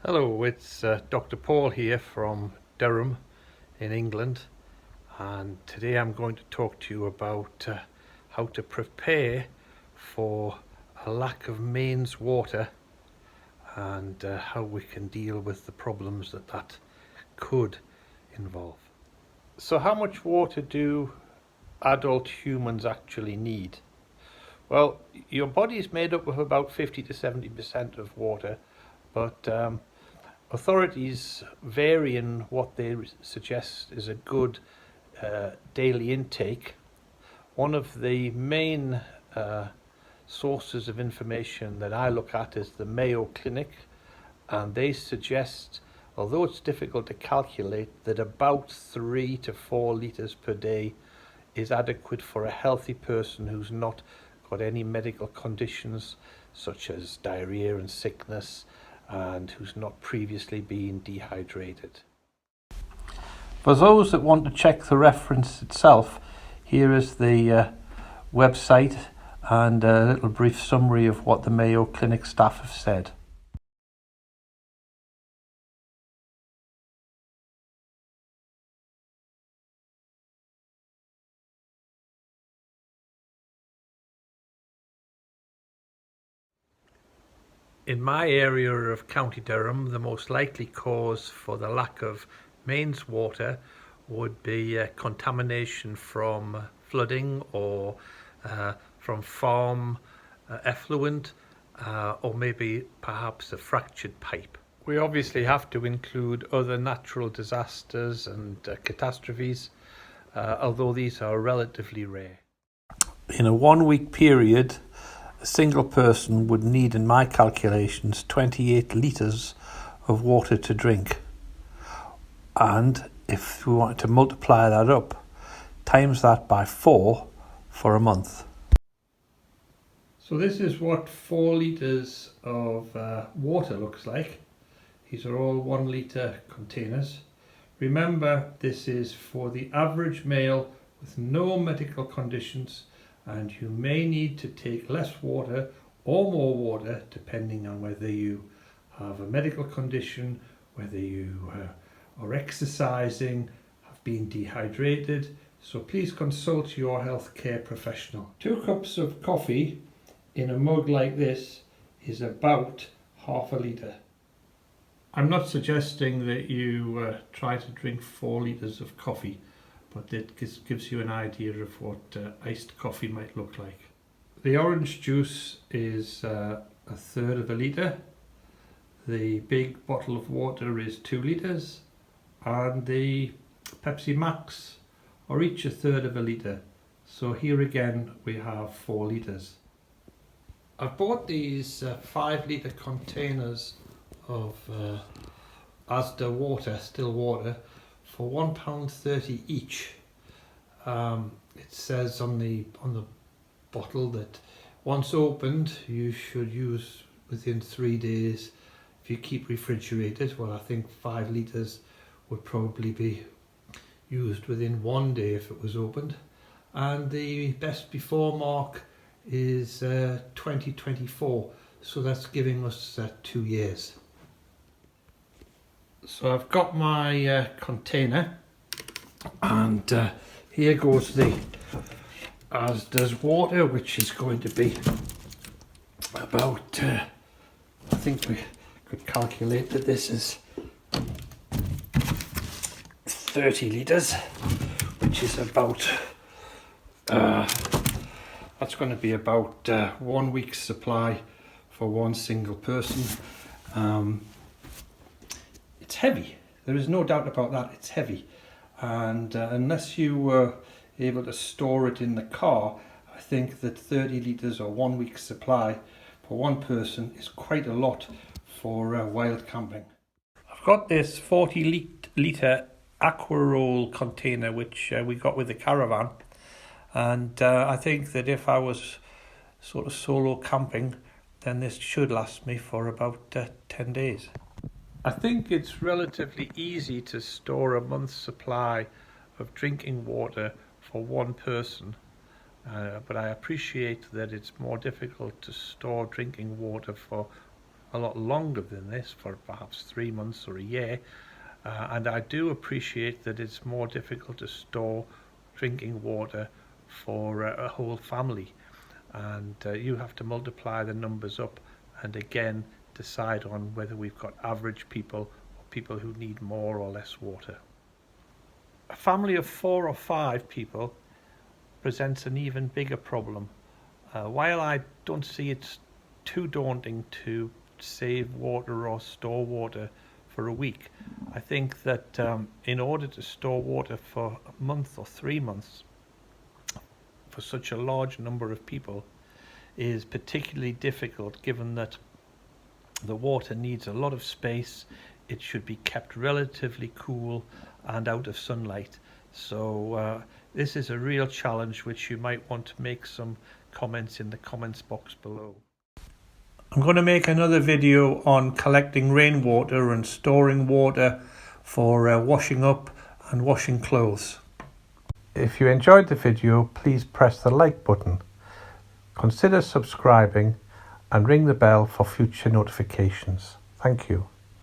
Hello, it's Dr. Paul here from Durham in England, and today I'm going to talk to you about how to prepare for a lack of mains water and how we can deal with the problems that could involve. So how much water do adult humans actually need? Well, your body is made up of about 50 to 70% of water, but authorities vary in what they suggest is a good daily intake. One of the main sources of information that I look at is the Mayo Clinic, and they suggest, although it's difficult to calculate, that about 3 to 4 litres per day is adequate for a healthy person who's not got any medical conditions such as diarrhea and sickness, and who's not previously been dehydrated. For those that want to check the reference itself, here is the website and a little brief summary of what the Mayo Clinic staff have said. In my area of County Durham, the most likely cause for the lack of mains water would be contamination from flooding or from farm effluent, or maybe perhaps a fractured pipe. We obviously have to include other natural disasters and catastrophes, although these are relatively rare. In a 1 week period, a single person would need, in my calculations, 28 litres of water to drink. And if we wanted to multiply that up, times that by 4 for a month. So this is what 4 litres of water looks like. These are all 1 litre containers. Remember, this is for the average male with no medical conditions, and you may need to take less water or more water depending on whether you have a medical condition, whether you are exercising, have been dehydrated. So please consult your healthcare professional. 2 cups of coffee in a mug like this is about half a litre. I'm not suggesting that you try to drink 4 litres of coffee, but it gives you an idea of what iced coffee might look like. The orange juice is 1/3 of a litre. The big bottle of water is 2 litres, and the Pepsi Max are each 1/3 of a litre. So here again we have 4 litres. I've bought these 5 litre containers of Asda water, still water, for £1.30 each. It says on the bottle that once opened you should use within 3 days. If you keep refrigerated, well, I think 5 litres would probably be used within 1 day if it was opened. And the best before mark is 2024, so that's giving us 2 years. So I've got my container, and here goes the Asda's water, which is going to be about, I think we could calculate that this is 30 litres, which is about, that's going to be about 1 week's supply for one single person. It's heavy, there is no doubt about that, it's heavy, and unless you were able to store it in the car, I think that 30 litres or 1 week's supply for one person is quite a lot for wild camping. I've got this 40 litre Aquaroll container which we got with the caravan, and I think that if I was sort of solo camping, then this should last me for about 10 days. I think it's relatively easy to store a month's supply of drinking water for one person, but I appreciate that it's more difficult to store drinking water for a lot longer than this, for perhaps 3 months or a year. And I do appreciate that it's more difficult to store drinking water for a whole family, and you have to multiply the numbers up and again decide on whether we've got average people or people who need more or less water. A family of 4 or 5 people presents an even bigger problem. While I don't see it too daunting to save water or store water for a week, I think that in order to store water for a month or 3 months for such a large number of people is particularly difficult, given that the water needs a lot of space. It should be kept relatively cool and out of sunlight. So this is a real challenge which you might want to make some comments in the comments box below. I'm going to make another video on collecting rainwater and storing water for washing up and washing clothes. If you enjoyed the video, please press the like button. Consider subscribing and ring the bell for future notifications. Thank you.